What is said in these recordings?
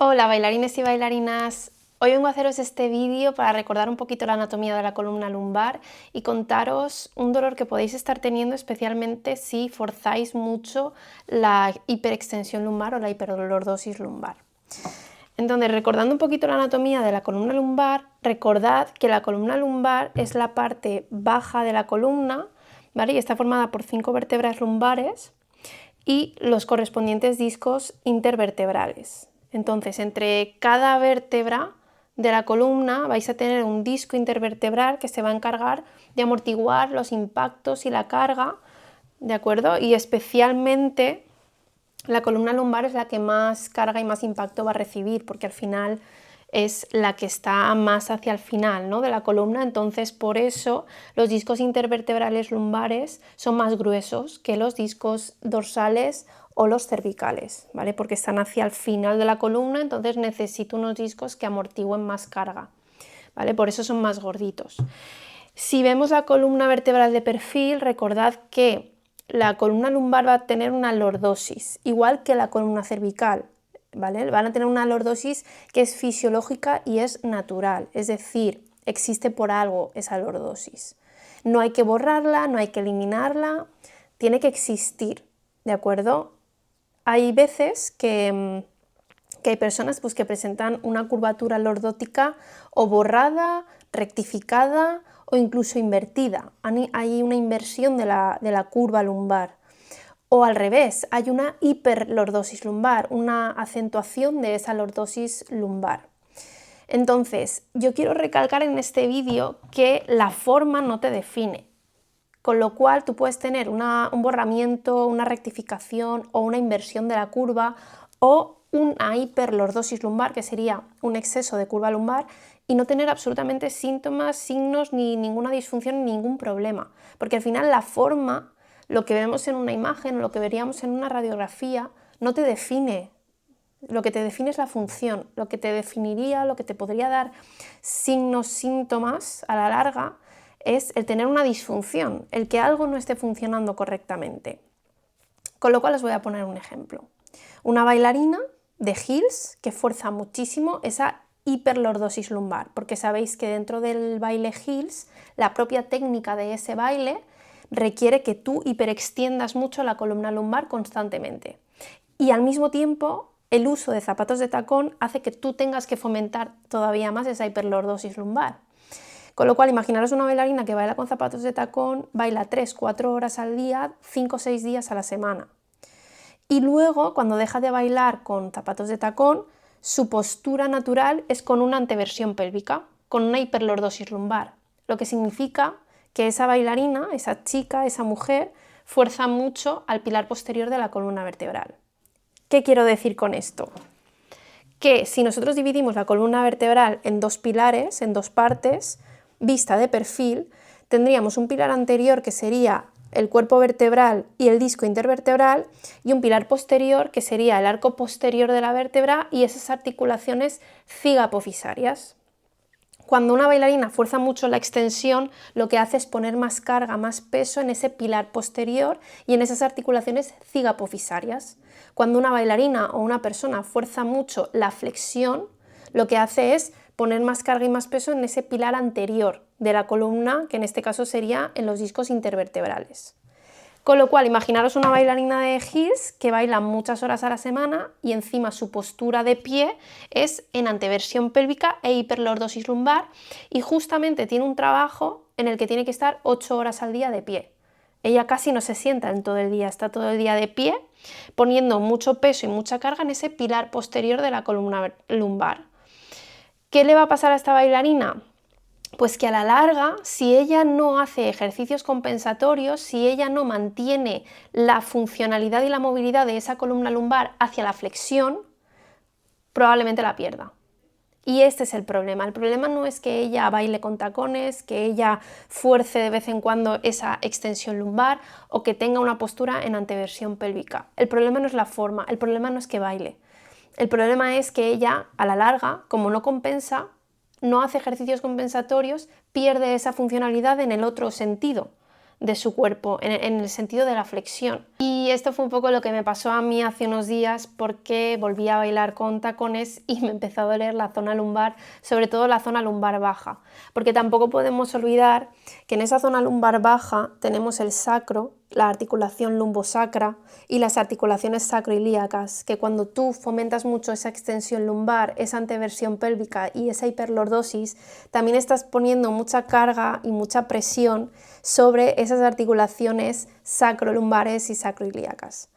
Hola bailarines y bailarinas, hoy vengo a haceros este vídeo para recordar un poquito la anatomía de la columna lumbar y contaros un dolor que podéis estar teniendo especialmente si forzáis mucho la hiperextensión lumbar o la hiperlordosis lumbar. Entonces, recordando un poquito la anatomía de la columna lumbar, recordad que la columna lumbar es la parte baja de la columna, ¿vale? Y está formada por 5 vértebras lumbares y los correspondientes discos intervertebrales. Entonces, entre cada vértebra de la columna vais a tener un disco intervertebral que se va a encargar de amortiguar los impactos y la carga, ¿de acuerdo? Y especialmente la columna lumbar es la que más carga y más impacto va a recibir, porque al final es la que está más hacia el final, ¿no?, de la columna. Entonces, por eso los discos intervertebrales lumbares son más gruesos que los discos dorsales o los cervicales, ¿vale? Porque están hacia el final de la columna, entonces necesito unos discos que amortigüen más carga, ¿vale? Por eso son más gorditos. Si vemos la columna vertebral de perfil, recordad que la columna lumbar va a tener una lordosis, igual que la columna cervical, ¿vale? Van a tener una lordosis que es fisiológica y es natural, es decir, existe por algo esa lordosis. No hay que borrarla, no hay que eliminarla, tiene que existir, ¿de acuerdo? Hay veces que hay personas pues, que presentan una curvatura lordótica o borrada, rectificada o incluso invertida. Hay una inversión de la curva lumbar. O al revés, hay una hiperlordosis lumbar, una acentuación de esa lordosis lumbar. Entonces, yo quiero recalcar en este vídeo que la forma no te define, con lo cual tú puedes tener un borramiento, una rectificación o una inversión de la curva o una hiperlordosis lumbar, que sería un exceso de curva lumbar, y no tener absolutamente síntomas, signos, ni ninguna disfunción, ni ningún problema. Porque al final la forma, lo que vemos en una imagen, lo que veríamos en una radiografía, no te define. Lo que te define es la función. Lo que te definiría, lo que te podría dar signos, síntomas a la larga, es el tener una disfunción, el que algo no esté funcionando correctamente. Con lo cual os voy a poner un ejemplo. Una bailarina de heels que fuerza muchísimo esa hiperlordosis lumbar, porque sabéis que dentro del baile heels, la propia técnica de ese baile requiere que tú hiperextiendas mucho la columna lumbar constantemente. Y al mismo tiempo, el uso de zapatos de tacón hace que tú tengas que fomentar todavía más esa hiperlordosis lumbar. Con lo cual, imaginaros una bailarina que baila con zapatos de tacón, baila 3-4 horas al día, 5-6 días a la semana. Y luego, cuando deja de bailar con zapatos de tacón, su postura natural es con una anteversión pélvica, con una hiperlordosis lumbar, lo que significa que esa bailarina, esa chica, esa mujer, fuerza mucho al pilar posterior de la columna vertebral. ¿Qué quiero decir con esto? Que si nosotros dividimos la columna vertebral en dos pilares, en dos partes, vista de perfil, tendríamos un pilar anterior que sería el cuerpo vertebral y el disco intervertebral, y un pilar posterior que sería el arco posterior de la vértebra y esas articulaciones cigapofisarias. Cuando una bailarina fuerza mucho la extensión, lo que hace es poner más carga, más peso en ese pilar posterior y en esas articulaciones cigapofisarias. Cuando una bailarina o una persona fuerza mucho la flexión, lo que hace es poner más carga y más peso en ese pilar anterior de la columna, que en este caso sería en los discos intervertebrales. Con lo cual, imaginaros una bailarina de heels que baila muchas horas a la semana y encima su postura de pie es en anteversión pélvica e hiperlordosis lumbar, y justamente tiene un trabajo en el que tiene que estar 8 horas al día de pie. Ella casi no se sienta en todo el día, está todo el día de pie, poniendo mucho peso y mucha carga en ese pilar posterior de la columna lumbar. ¿Qué le va a pasar a esta bailarina? Pues que a la larga, si ella no hace ejercicios compensatorios, si ella no mantiene la funcionalidad y la movilidad de esa columna lumbar hacia la flexión, probablemente la pierda. Y este es el problema. El problema no es que ella baile con tacones, que ella fuerce de vez en cuando esa extensión lumbar o que tenga una postura en anteversión pélvica. El problema no es la forma, el problema no es que baile. El problema es que ella, a la larga, como no compensa, no hace ejercicios compensatorios, pierde esa funcionalidad en el otro sentido, de su cuerpo, en el sentido de la flexión. Y esto fue un poco lo que me pasó a mí hace unos días, porque volví a bailar con tacones y me empezó a doler la zona lumbar, sobre todo la zona lumbar baja, porque tampoco podemos olvidar que en esa zona lumbar baja tenemos el sacro, la articulación lumbosacra y las articulaciones sacroilíacas, que cuando tú fomentas mucho esa extensión lumbar, esa anteversión pélvica y esa hiperlordosis, también estás poniendo mucha carga y mucha presión sobre esas articulaciones sacrolumbares y sacroilíacas.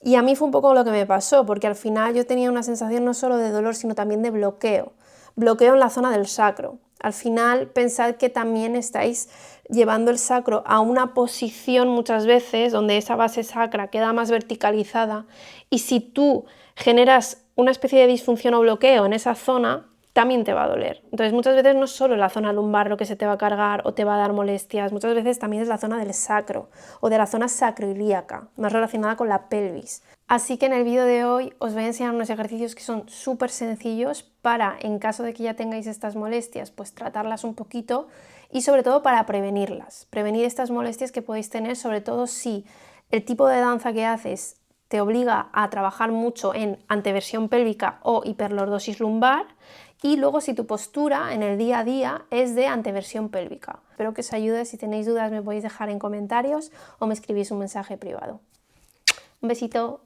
Y a mí fue un poco lo que me pasó, porque al final yo tenía una sensación no solo de dolor, sino también de bloqueo en la zona del sacro. Al final, pensad que también estáis llevando el sacro a una posición muchas veces donde esa base sacra queda más verticalizada, y si tú generas una especie de disfunción o bloqueo en esa zona, también te va a doler. Entonces muchas veces no es solo la zona lumbar lo que se te va a cargar o te va a dar molestias, muchas veces también es la zona del sacro o de la zona sacroilíaca, más relacionada con la pelvis. Así que en el vídeo de hoy os voy a enseñar unos ejercicios que son súper sencillos para, en caso de que ya tengáis estas molestias, pues tratarlas un poquito, y sobre todo para prevenirlas, prevenir estas molestias que podéis tener, sobre todo si el tipo de danza que haces te obliga a trabajar mucho en anteversión pélvica o hiperlordosis lumbar, y luego si tu postura en el día a día es de anteversión pélvica. Espero que os ayude. Si tenéis dudas me podéis dejar en comentarios o me escribís un mensaje privado. Un besito.